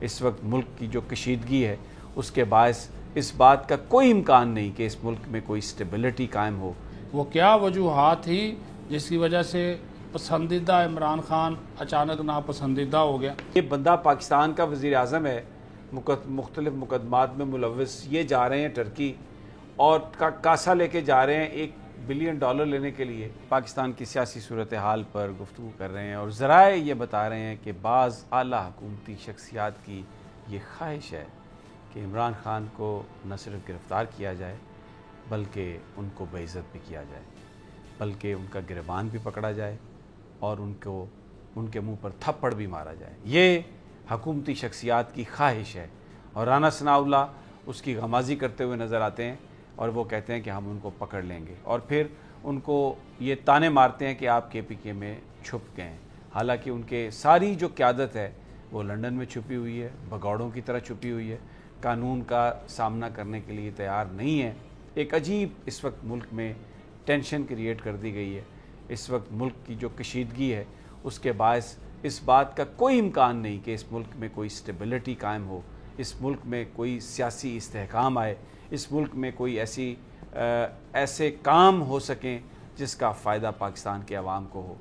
اس وقت ملک کی جو کشیدگی ہے اس کے باعث اس بات کا کوئی امکان نہیں کہ اس ملک میں کوئی اسٹیبلٹی قائم ہو۔ وہ کیا وجوہات تھی جس کی وجہ سے پسندیدہ عمران خان اچانک ناپسندیدہ ہو گیا؟ یہ بندہ پاکستان کا وزیر اعظم ہے، مختلف مقدمات میں ملوث، یہ جا رہے ہیں ٹرکی اور کاسا لے کے جا رہے ہیں $1 بلین لینے کے لیے، پاکستان کی سیاسی صورتحال پر گفتگو کر رہے ہیں، اور ذرائع یہ بتا رہے ہیں کہ بعض اعلیٰ حکومتی شخصیات کی یہ خواہش ہے کہ عمران خان کو نہ صرف گرفتار کیا جائے بلکہ ان کو بے عزت بھی کیا جائے، بلکہ ان کا گریبان بھی پکڑا جائے اور ان کے منہ پر تھپڑ بھی مارا جائے۔ یہ حکومتی شخصیات کی خواہش ہے، اور رانا ثناءاللہ اس کی غمازی کرتے ہوئے نظر آتے ہیں اور وہ کہتے ہیں کہ ہم ان کو پکڑ لیں گے، اور پھر ان کو یہ تانے مارتے ہیں کہ آپ KPK میں چھپ گئے ہیں، حالانکہ ان کے ساری جو قیادت ہے وہ لندن میں چھپی ہوئی ہے، بھگوڑوں کی طرح چھپی ہوئی ہے، قانون کا سامنا کرنے کے لیے تیار نہیں ہے۔ ایک عجیب اس وقت ملک میں ٹینشن کریٹ کر دی گئی ہے۔ اس وقت ملک کی جو کشیدگی ہے اس کے باعث اس بات کا کوئی امکان نہیں کہ اس ملک میں کوئی اسٹیبلٹی قائم ہو، اس ملک میں کوئی سیاسی استحکام آئے، اس ملک میں کوئی ایسے کام ہو سکیں جس کا فائدہ پاکستان کے عوام کو ہو۔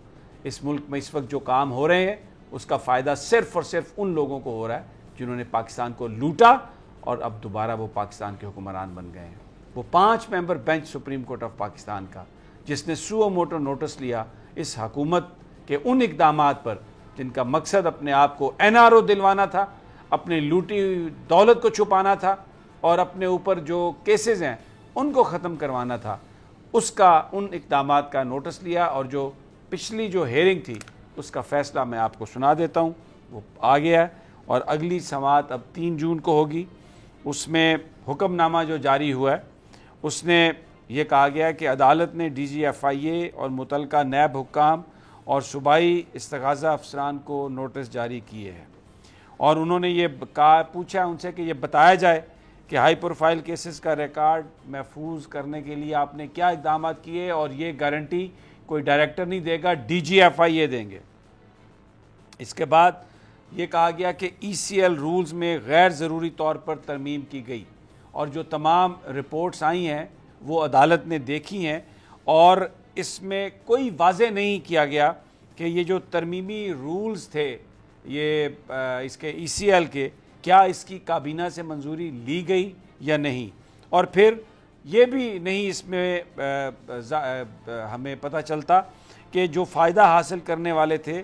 اس ملک میں اس وقت جو کام ہو رہے ہیں اس کا فائدہ صرف اور صرف ان لوگوں کو ہو رہا ہے جنہوں نے پاکستان کو لوٹا اور اب دوبارہ وہ پاکستان کے حکمران بن گئے ہیں۔ وہ 5 member bench Supreme Court of Pakistan کا جس نے سو موٹو نوٹس لیا اس حکومت کے ان اقدامات پر جن کا مقصد اپنے آپ کو NRO دلوانا تھا، اپنی لوٹی ہوئی دولت کو چھپانا تھا اور اپنے اوپر جو کیسز ہیں ان کو ختم کروانا تھا، اس کا ان اقدامات کا نوٹس لیا، اور جو پچھلی جو ہیئرنگ تھی اس کا فیصلہ میں آپ کو سنا دیتا ہوں، وہ آ گیا ہے اور اگلی سماعت اب 3 جون کو ہوگی۔ اس میں حکم نامہ جو جاری ہوا ہے اس نے یہ کہا گیا کہ عدالت نے DGFIA اور متعلقہ نیب حکام اور صوبائی استغاثہ افسران کو نوٹس جاری کیے ہیں، اور انہوں نے یہ پوچھا ان سے کہ یہ بتایا جائے کہ ہائی پروفائل کیسز کا ریکارڈ محفوظ کرنے کے لیے آپ نے کیا اقدامات کیے، اور یہ گارنٹی کوئی ڈائریکٹر نہیں دے گا، DGFIA دیں گے۔ اس کے بعد یہ کہا گیا کہ ECL رولز میں غیر ضروری طور پر ترمیم کی گئی، اور جو تمام رپورٹس آئی ہیں وہ عدالت نے دیکھی ہیں، اور اس میں کوئی واضح نہیں کیا گیا کہ یہ جو ترمیمی رولز تھے یہ اس کے ECL کے، کیا اس کی کابینہ سے منظوری لی گئی یا نہیں، اور پھر یہ بھی نہیں اس میں ہمیں پتہ چلتا کہ جو فائدہ حاصل کرنے والے تھے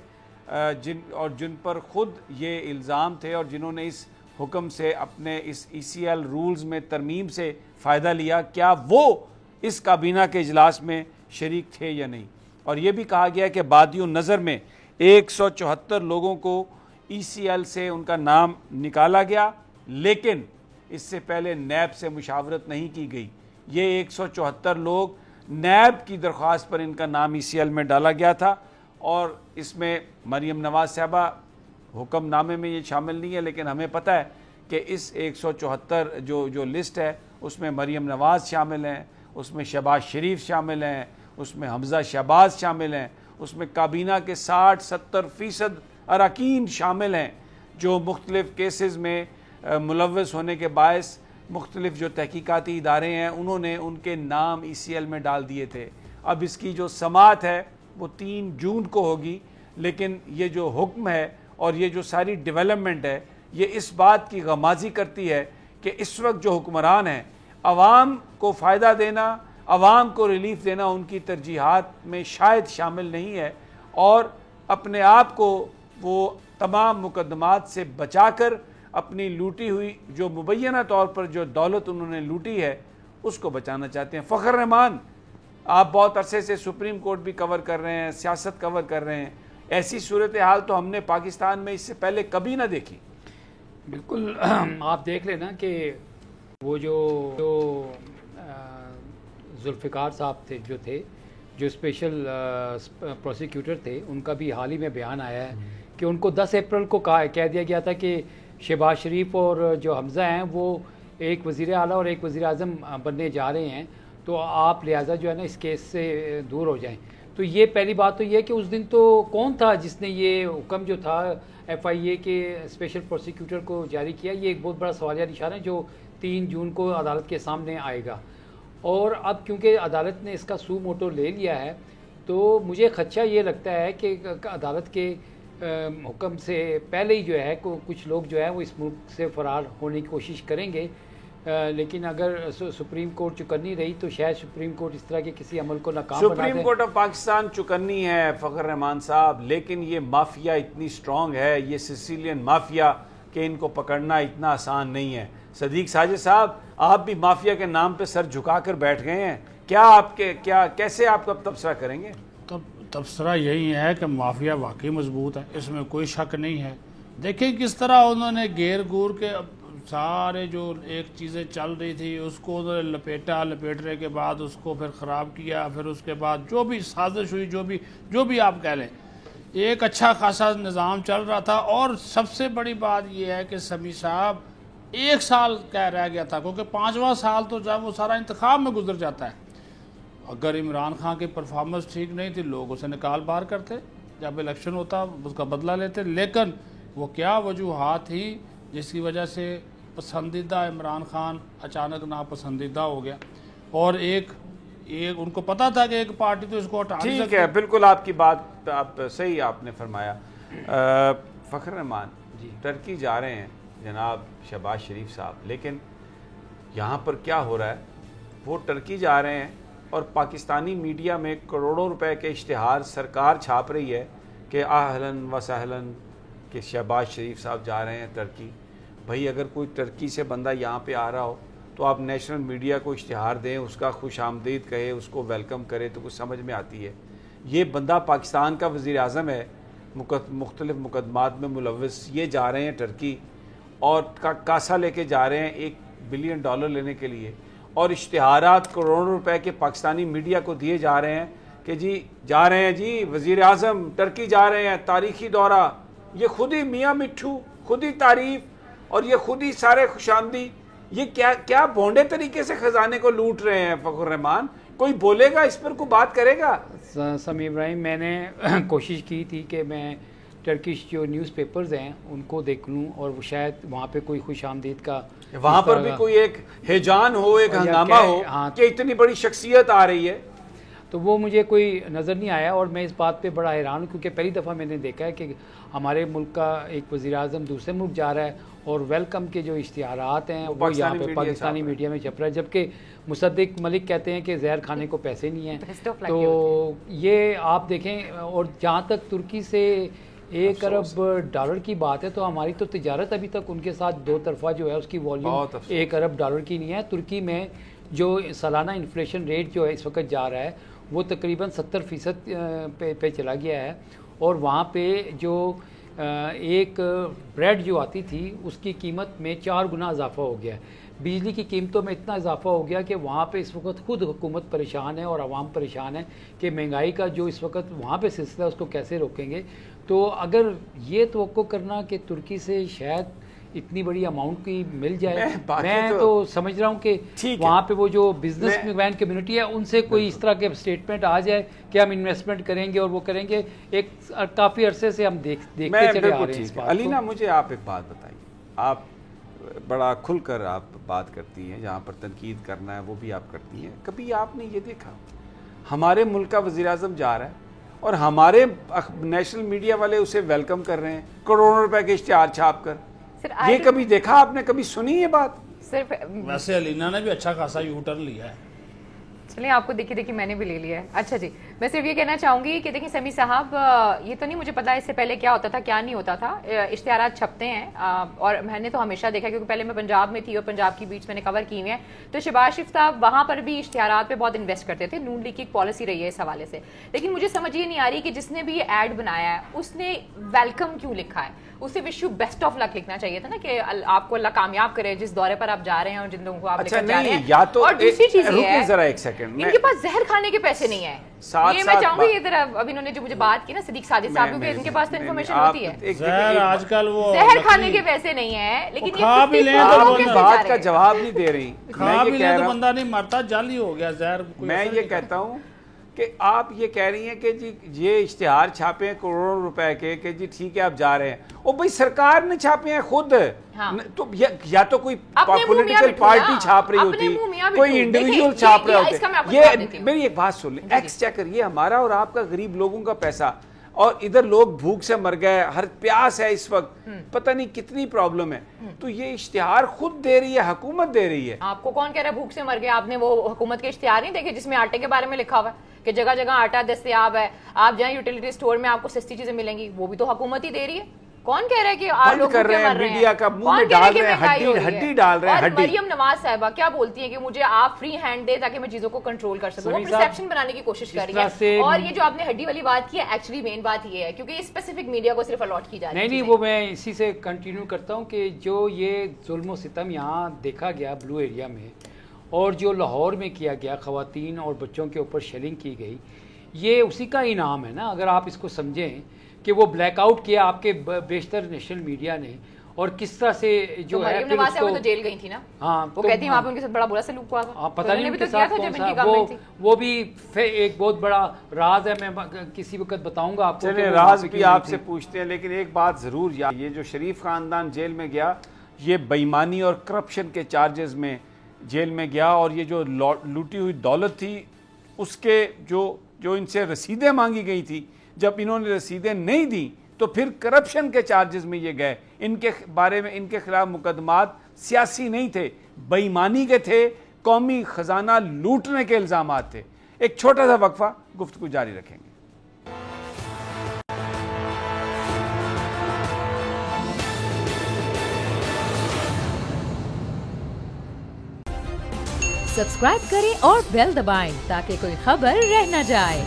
جن پر خود یہ الزام تھے اور جنہوں نے اس حکم سے اپنے اس ECL رولز میں ترمیم سے فائدہ لیا، کیا وہ اس کابینہ کے اجلاس میں شریک تھے یا نہیں۔ اور یہ بھی کہا گیا کہ بادی نظر میں 174 لوگوں کو ECL سے ان کا نام نکالا گیا، لیکن اس سے پہلے نیب سے مشاورت نہیں کی گئی۔ یہ 174 لوگ نیب کی درخواست پر ان کا نام ECL میں ڈالا گیا تھا، اور اس میں مریم نواز صاحبہ حکم نامے میں یہ شامل نہیں ہے، لیکن ہمیں پتہ ہے کہ اس 174 جو لسٹ ہے اس میں مریم نواز شامل ہیں، اس میں شہباز شریف شامل ہیں، اس میں حمزہ شہباز شامل ہیں، اس میں کابینہ کے 60-70% اراکین شامل ہیں جو مختلف کیسز میں ملوث ہونے کے باعث مختلف جو تحقیقاتی ادارے ہیں انہوں نے ان کے نام ECL میں ڈال دیے تھے۔ اب اس کی جو سماعت ہے وہ 3 جون کو ہوگی، لیکن یہ جو حکم ہے اور یہ جو ساری ڈیولپمنٹ ہے یہ اس بات کی غمازی کرتی ہے کہ اس وقت جو حکمران ہیں عوام کو فائدہ دینا، عوام کو ریلیف دینا ان کی ترجیحات میں شاید شامل نہیں ہے، اور اپنے آپ کو وہ تمام مقدمات سے بچا کر اپنی لوٹی ہوئی جو مبینہ طور پر جو دولت انہوں نے لوٹی ہے اس کو بچانا چاہتے ہیں۔ فخر رحمان، آپ بہت عرصے سے سپریم کورٹ بھی کور کر رہے ہیں، سیاست کور کر رہے ہیں، ایسی صورتحال تو ہم نے پاکستان میں اس سے پہلے کبھی نہ دیکھی۔ بالکل، آپ دیکھ لیں نا کہ وہ جو ذوالفقار صاحب تھے جو اسپیشل پروسیکیوٹر تھے، ان کا بھی حال ہی میں بیان آیا ہے کہ ان کو 10 اپریل کو کہہ دیا گیا تھا کہ شہباز شریف اور جو حمزہ ہیں وہ ایک وزیر اعلیٰ اور ایک وزیر اعظم بننے جا رہے ہیں، تو آپ لہٰذا جو ہے نا اس کیس سے دور ہو جائیں۔ تو یہ پہلی بات تو یہ ہے کہ اس دن تو کون تھا جس نے یہ حکم جو تھا ایف آئی اے کے اسپیشل پروسیکیوٹر کو جاری کیا؟ یہ ایک بہت بڑا سوالیہ نشان ہے جو 3 جون کو عدالت کے سامنے آئے گا. اور اب کیونکہ عدالت نے اس کا سو موٹو لے لیا ہے تو مجھے خدشہ یہ لگتا ہے کہ عدالت کے حکم سے پہلے ہی جو ہے کچھ لوگ جو ہے وہ اس ملک سے فرار ہونے کی کوشش کریں گے. لیکن اگر سپریم کورٹ چکرنی رہی تو شاید سپریم کورٹ اس طرح کے کسی عمل کو ناکام بنا دے. سپریم کورٹ آف پاکستان چکرنی ہے فخر رحمان صاحب، لیکن یہ مافیا اتنی سٹرونگ ہے، یہ سسیلین مافیا، کہ ان کو پکڑنا اتنا آسان نہیں ہے. صدیق ساجد صاحب، آپ بھی مافیا کے نام پہ سر جھکا کر بیٹھ گئے ہیں، کیسے آپ اب تبصرہ کریں گے؟ تبصرہ یہی ہے کہ مافیا واقعی مضبوط ہے، اس میں کوئی شک نہیں ہے. دیکھیں کس طرح انہوں نے گیر گور کے سارے جو ایک چیزیں چل رہی تھی اس کو انہوں نے لپیٹنے کے بعد اس کو پھر خراب کیا. پھر اس کے بعد جو بھی سازش ہوئی، جو بھی آپ کہہ لیں، ایک اچھا خاصا نظام چل رہا تھا. اور سب سے بڑی بات یہ ہے کہ سمیع صاحب 1 سال کہہ رہ گیا تھا، کیونکہ 5واں سال تو جب وہ سارا انتخاب میں گزر جاتا ہے. اگر عمران خان کی پرفارمنس ٹھیک نہیں تھی لوگ اسے نکال باہر کرتے، جب الیکشن ہوتا اس کا بدلہ لیتے. لیکن وہ کیا وجوہات تھی جس کی وجہ سے پسندیدہ عمران خان اچانک ناپسندیدہ ہو گیا؟ اور ایک ان کو پتا تھا کہ ایک پارٹی تو اس کو ہٹا نہیں ٹھیک ہے، بالکل آپ کی بات آپ صحیح آپ نے فرمایا. فخر رحمان جی، ٹرکی جا رہے ہیں جناب شہباز شریف صاحب، لیکن یہاں پر کیا ہو رہا ہے؟ وہ ٹرکی جا رہے ہیں اور پاکستانی میڈیا میں کروڑوں روپے کے اشتہار سرکار چھاپ رہی ہے کہ اہلاً و سہلاً کہ شہباز شریف صاحب جا رہے ہیں ٹرکی. بھائی اگر کوئی ٹرکی سے بندہ یہاں پہ آ رہا ہو تو آپ نیشنل میڈیا کو اشتہار دیں، اس کا خوش آمدید کہے، اس کو ویلکم کرے تو کچھ سمجھ میں آتی ہے. یہ بندہ پاکستان کا وزیر اعظم ہے، مختلف مقدمات میں ملوث، یہ جا رہے ہیں ٹرکی اور کاسا لے کے جا رہے ہیں $1 بلین لینے کے لیے، اور اشتہارات کروڑوں روپے کے پاکستانی میڈیا کو دیے جا رہے ہیں کہ جی جا رہے ہیں، جی وزیر اعظم ٹرکی جا رہے ہیں، تاریخی دورہ. یہ خود ہی میاں مٹھو، خود ہی تعریف اور یہ خود ہی سارے خوشامدی. یہ کیا بونڈے طریقے سے خزانے کو لوٹ رہے ہیں فخر رحمان؟ کوئی بولے گا اس پر، کوئی بات کرے گا؟ سمیع ابراہیم، میں نے کوشش کی تھی کہ میں ٹرکش جو نیوز پیپرز ہیں ان کو دیکھ لوں اور شاید وہاں پہ کوئی خوش آمدید کا وہاں پر بھی کوئی ایک ہیجان ہو، ایک ہنگامہ ہو کہ اتنی بڑی شخصیت آ رہی ہے. تو وہ مجھے کوئی نظر نہیں آیا، اور میں اس بات پہ بڑا حیران ہوں کیونکہ پہلی دفعہ میں نے دیکھا ہے کہ ہمارے ملک کا ایک وزیر اعظم دوسرے ملک جا رہا ہے اور ویلکم کے جو اشتہارات ہیں وہ یہاں پہ پاکستانی میڈیا میں چھپ رہا ہے، جبکہ مصدق ملک کہتے ہیں کہ زہر کھانے کو پیسے نہیں ہیں. تو یہ آپ دیکھیں. اور جہاں تک ترکی سے $1 ارب کی بات ہے تو ہماری تو تجارت ابھی تک ان کے ساتھ 2 طرفہ جو ہے اس کی والیوم $1 ارب کی نہیں ہے. ترکی میں جو سالانہ انفلیشن ریٹ جو ہے اس وقت جا رہا ہے وہ تقریباً 70% پہ چلا گیا ہے، اور وہاں پہ جو ایک بریڈ جو آتی تھی اس کی قیمت میں 4 گنا اضافہ ہو گیا ہے. بجلی کی قیمتوں میں اتنا اضافہ ہو گیا کہ وہاں پہ اس وقت خود حکومت پریشان ہے اور عوام پریشان ہے کہ مہنگائی کا جو اس وقت وہاں پہ سلسلہ ہے اس کو کیسے روکیں گے. تو اگر یہ توقع کرنا کہ ترکی سے شاید اتنی بڑی اماؤنٹ کی مل جائے، میں تو سمجھ رہا ہوں کہ وہاں پہ وہ جو بزنس مین کمیونٹی ہے ان سے کوئی اس طرح کے اسٹیٹمنٹ آ جائے کہ ہم انویسٹمنٹ کریں گے اور وہ کریں گے. ایک کافی عرصے سے ہم دیکھتے چلے آ رہے ہیں اس بات کو. علینا، مجھے آپ ایک بات بتائیے، آپ بڑا کھل کر آپ بات کرتی ہیں، جہاں پر تنقید کرنا ہے وہ بھی آپ کرتی ہیں. کبھی آپ نے یہ دیکھا ہمارے ملک کا وزیر اعظم جا رہا ہے اور ہمارے نیشنل میڈیا والے اسے ویلکم کر رہے ہیں کروڑوں روپے کے اشتہار چھاپ کر؟ یہ کبھی دیکھا آپ نے؟ کبھی سنی یہ بات؟ صرف ویسے علینا نے بھی اچھا خاصا یو ٹرن لیا ہے. چلیں آپ کو دیکھی میں نے بھی لے لیا ہے. اچھا جی، میں صرف یہ کہنا چاہوں گی کہ دیکھیں سمیع صاحب، یہ تو نہیں مجھے پتا اس سے پہلے کیا ہوتا تھا کیا نہیں ہوتا تھا. اشتہارات چھپتے ہیں اور میں نے تو ہمیشہ دیکھا کیونکہ پہلے میں پنجاب میں تھی اور پنجاب کی بیچ میں نے کور کی ہوئی ہیں، تو شہباز شریف صاحب وہاں پر بھی اشتہارات پہ بہت انویسٹ کرتے تھے. نون لیگ کی ایک پالیسی رہی ہے اس حوالے سے. لیکن مجھے سمجھ یہ نہیں آ رہی کہ جس نے بھی یہ ایڈ بنایا ہے اس نے ویلکم کیوں لکھا ہے؟ اسے وش یو بیسٹ آف لک لکھنا چاہیے تھا نا، کہ آپ کو اللہ کامیاب کرے جس دورے پر آپ جا رہے ہیں اور جن لوگوں کو آپ لے کر جا رہے ہیں. اور دوسری چیز یہ ہے ذرا ایک سیکنڈ، ان کے پاس زہر کھانے کے پیسے نہیں ہیں. یہ میں چاہوں گی ادھر اب انہوں نے جو مجھے بات کی نا صدیق ساجد صاحب، کیونکہ ان کے پاس تو انفارمیشن ہوتی ہے. آج کل وہ زہر کھانے کے پیسے نہیں ہیں، لیکن یہ بات کا جواب نہیں دے رہی. کھا بھی لے تو بندہ نہیں مرتا، جعلی ہو گیا زہر. میں یہ کہتا ہوں کہ آپ یہ کہہ رہی ہیں کہ جی یہ اشتہار چھاپے ہیں کروڑوں روپے کے کہ جی ٹھیک ہے آپ جا رہے ہیں، او بھائی سرکار نے چھاپے ہیں خود، تو یا تو کوئی پولیٹیکل پارٹی چھاپ رہی ہوتی، کوئی انڈیویجول چھاپ رہے ہوتے. یہ میری ایک بات سن لیں، ایکسچیکر یہ ہمارا اور آپ کا غریب لوگوں کا پیسہ، اور ادھر لوگ بھوک سے مر گئے، ہر پیاس ہے اس وقت، پتہ نہیں کتنی پرابلم ہے، تو یہ اشتہار خود دے رہی ہے، حکومت دے رہی ہے. آپ کو کون کہہ رہا ہے بھوک سے مر گئے؟ آپ نے وہ حکومت کے اشتہار نہیں دیکھے جس میں آٹے کے بارے میں لکھا ہوا ہے کہ جگہ جگہ آٹا دستیاب ہے، آپ جائیں یوٹیلیٹی اسٹور میں آپ کو سستی چیزیں ملیں گی، وہ بھی تو حکومت ہی دے رہی ہے. کون کہہ رہا ہے کہ آپ لوگ کر رہے ہیں میڈیا کا منہ میں ڈال رہے ہیں، ہڈی ڈال رہے ہیں. اور مریم نواز صاحبہ کیا بولتی ہیں کہ مجھے آپ فری ہینڈ دے تاکہ میں چیزوں کو کنٹرول کر سکوں، وہ پرسیپشن بنانے کی کوشش کر رہی ہے. اور یہ جو آپ نے ہڈی والی بات کی ہے، ایکچولی مین بات یہ ہے کیونکہ یہ اسپیسیفک میڈیا کو صرف الاٹ کی جا رہی ہے. نہیں وہ میں اسی سے کنٹینیو کرتا ہوں کہ جو یہ ظلم و ستم یہاں دیکھا گیا بلو ایریا میں، اور جو لاہور میں کیا گیا خواتین اور بچوں کے اوپر شیلنگ کی گئی، یہ اسی کا انعام ہے نا. اگر آپ اس کو سمجھیں کہ وہ بلیک آؤٹ کیا آپ کے بیشتر نیشنل میڈیا نے، اور کس طرح سے جو ہے مریم نواز صاحب تو جیل گئی تھی نا. ہاں وہ کہتی ہیں وہاں پہ ان کے ساتھ بڑا برا سلوک ہوا تھا، پتہ نہیں ان کے ساتھ کون سا، وہ بھی ایک بہت بڑا راز ہے، میں کسی وقت بتاؤں گا آپ کو. راز بھی آپ سے پوچھتے ہیں، لیکن ایک بات ضرور یاد، یہ جو شریف خاندان جیل میں گیا یہ بےایمانی اور کرپشن کے چارجز میں جیل میں گیا، اور یہ جو لوٹی ہوئی دولت تھی اس کے جو ان سے رسیدیں مانگی گئی تھی، جب انہوں نے رسیدیں نہیں دیں تو پھر کرپشن کے چارجز میں یہ گئے. ان کے بارے میں ان کے خلاف مقدمات سیاسی نہیں تھے، بے ایمانی کے تھے، قومی خزانہ لوٹنے کے الزامات تھے. ایک چھوٹا سا وقفہ، گفتگو جاری رکھیں گے. سبسکرائب کریں اور بیل دبائیں تاکہ کوئی خبر رہ نہ جائے.